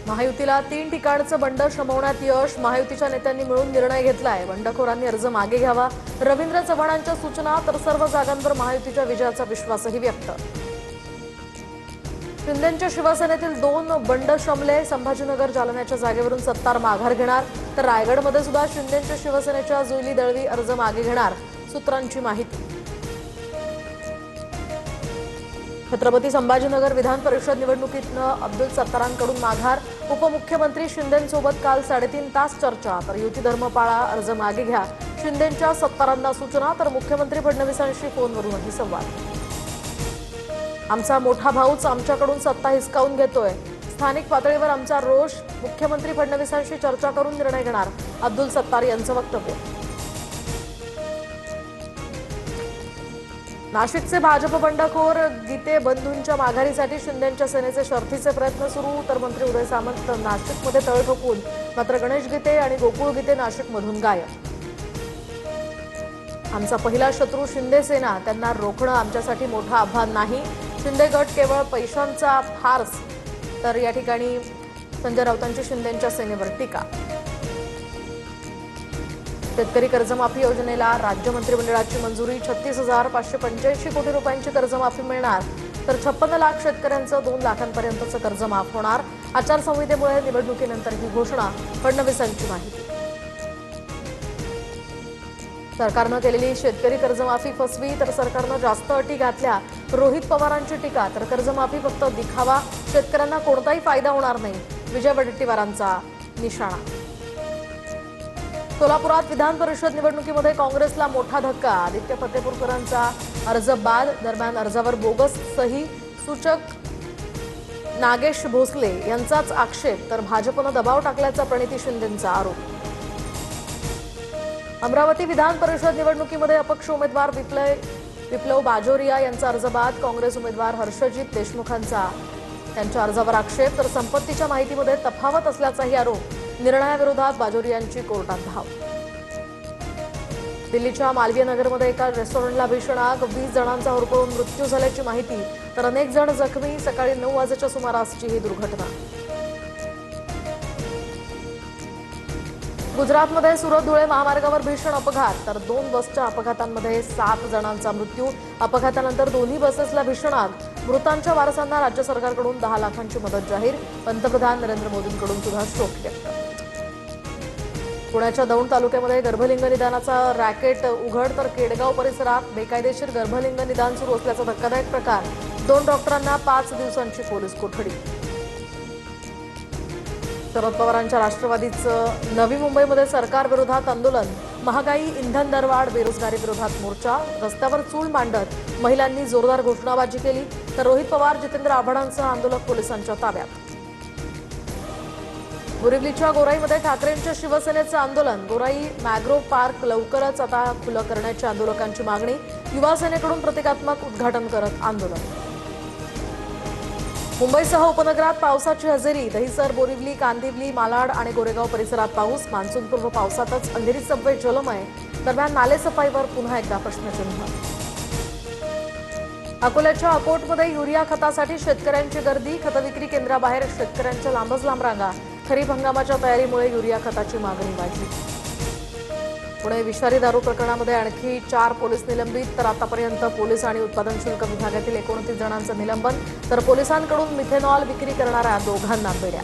महायुतीला 3 ठिकाणचं बंड शमवण्यात यश. महायुतीच्या नेत्यांनी मिळून निर्णय घेतलाय. बंडखोरांनी अर्ज मागे घ्यावा. रवींद्र चव्हाणांच्या सूचना. तर सर्व जागांवर महायुतीच्या विजयाचा विश्वासही व्यक्त. शिंदेंच्या शिवसेनेतील 2 बंड शमले. संभाजीनगर जालन्याच्या जागेवरून सत्तार माघार घेणार. तर रायगडमध्ये सुद्धा शिंदेंच्या शिवसेनेच्या जुईली दळवी अर्ज मागे घेणार, सूत्रांची माहिती. छत्रपती संभाजीनगर विधान परिषद निवडणुकीतनं अब्दुल सत्तारांकडून माघार. उपमुख्यमंत्री शिंदेंसोबत काल 3.5 तास चर्चा. तर युती धर्म पाळा, अर्ज मागे घ्या, शिंदेंच्या सत्तारांना सूचना. तर मुख्यमंत्री फडणवीसांशी फोनवरूनही संवाद. आमचा मोठा भाऊच आमच्याकडून सत्ता हिसकावून घेतोय. स्थानिक पातळीवर आमचा रोष. मुख्यमंत्री फडणवीसांशी चर्चा करून निर्णय घेणार, अब्दुल सत्तार यांचं वक्तव्य. नाशिकचे भाजप बंडखोर गीते बंधूंच्या माघारीसाठी शिंदेंच्या सेनेचे शर्थीचे प्रयत्न सुरू. तर मंत्री उदय सामंत नाशिकमध्ये तळ ठोकून, मात्र गणेश गीते आणि गोकुळ गीते नाशिकमधून गायब. आमचा पहिला शत्रू शिंदे सेना, त्यांना रोखणं आमच्यासाठी मोठं आव्हान नाही. शिंदे गट केवळ पैशांचा फार्स. तर या ठिकाणी संजय राऊतांची शिंदेंच्या सेनेवर टीका. शेतकरी कर्जमाफी योजनेला राज्य मंत्रिमंडळाची मंजुरी. 36,585 कोटी रुपयांची कर्जमाफी मिळणार. तर 56 लाख शेतकऱ्यांचं 2 लाखांपर्यंतचं कर्ज माफ होणार. आचारसंहितेमुळे निवडणुकीनंतर ही घोषणा, फडणवीसांची माहिती. सरकारनं केलेली शेतकरी कर्जमाफी फसवी. तर सरकारनं जास्त अटी घातल्या, रोहित पवारांची टीका. तर कर्जमाफी फक्त दिखावा, शेतकऱ्यांना कोणताही फायदा होणार नाही, विजय वडेट्टीवारांचा निशाणा. सोलापुरात विधान परिषद निवडणुकीमध्ये काँग्रेसला मोठा धक्का. आदित्य फतेपूरकरांचा अर्ज बाद. दरम्यान अर्जावर बोगस सही, सूचक नागेश भोसले यांचाच आक्षेप. तर भाजपनं दबाव टाकल्याचा प्रणिती शिंदेंचा आरोप. अमरावती विधान परिषद निवडणुकीमध्ये अपक्ष उमेदवार विप्लव बाजोरिया यांचा अर्ज बाद. काँग्रेस उमेदवार हर्षजित देशमुखांचा त्यांच्या अर्जावर आक्षेप. तर संपत्तीच्या माहितीमध्ये तफावत असल्याचाही आरोप. निर्णयाविरोधात बाजोरियांची कोर्टात धाव. दिल्लीच्या मालवीय नगरमध्ये एका रेस्टॉरंटला भीषण आग. 20 जणांचा होरपळून मृत्यू झाल्याची माहिती. तर अनेक जण जखमी. सकाळी 9 वाजेच्या सुमारासची ही दुर्घटना. गुजरातमध्ये सुरत धुळे महामार्गावर भीषण अपघात. तर 2 बसच्या अपघातांमध्ये 7 जणांचा मृत्यू. अपघातानंतर दोन्ही बसेसला भीषण आग. मृतांच्या वारसांना राज्य सरकारकडून 10 लाखांची मदत जाहीर. पंतप्रधान नरेंद्र मोदींकडून सुद्धा शोक व्यक्त. पुण्याच्या दौंड तालुक्यामध्ये गर्भलिंग निदानाचा रॅकेट उघड. तर केडगाव परिसरात बेकायदेशीर गर्भलिंग निदान सुरू असल्याचा धक्कादायक प्रकार. 2 डॉक्टरांना 5 दिवसांची पोलीस कोठडी. शरद पवारांच्या राष्ट्रवादीचं नवी मुंबईमध्ये सरकार विरोधात आंदोलन. महागाई, इंधन दरवाढ, बेरोजगारी विरोधात मोर्चा. रस्त्यावर चूल मांडत महिलांनी जोरदार घोषणाबाजी केली. तर रोहित पवार, जितेंद्र आव्हाडांसह आंदोलक पोलिसांच्या ताब्यात. बोरिवलीच्या गोराईमध्ये ठाकरेंच्या शिवसेनेचं आंदोलन. गोराई मॅग्रोव पार्क लवकरच आता खुलं करण्याची आंदोलकांची मागणी. युवा सेनेकडून प्रतिकात्मक उद्घाटन करत आंदोलन. मुंबईसह उपनगरात पावसाची हजेरी. दहिसर, बोरिवली, कांदिवली, मालाड आणि गोरेगाव परिसरात पाऊस. मान्सूनपूर्व पावसातच अंधेरी सबवे जलमय. दरम्यान नालेसफाईवर पुन्हा एकदा प्रश्नचिन्ह. अकोल्याच्या अकोटमध्ये युरिया खतासाठी शेतकऱ्यांची गर्दी. खतविक्री केंद्राबाहेर शेतकऱ्यांच्या लांबच लांब रांगा. खरीप हंगामाच्या तयारीमुळे युरिया खताची मागणी वाढली. पुणे विषारी दारू प्रकरणामध्ये आणखी 4 पोलीस निलंबित. तर आतापर्यंत पोलीस आणि उत्पादन शुल्क विभागातील 29 जणांचं निलंबन. तर पोलिसांकडून मिथेनॉल विक्री करणाऱ्या 2घांना बेड्या.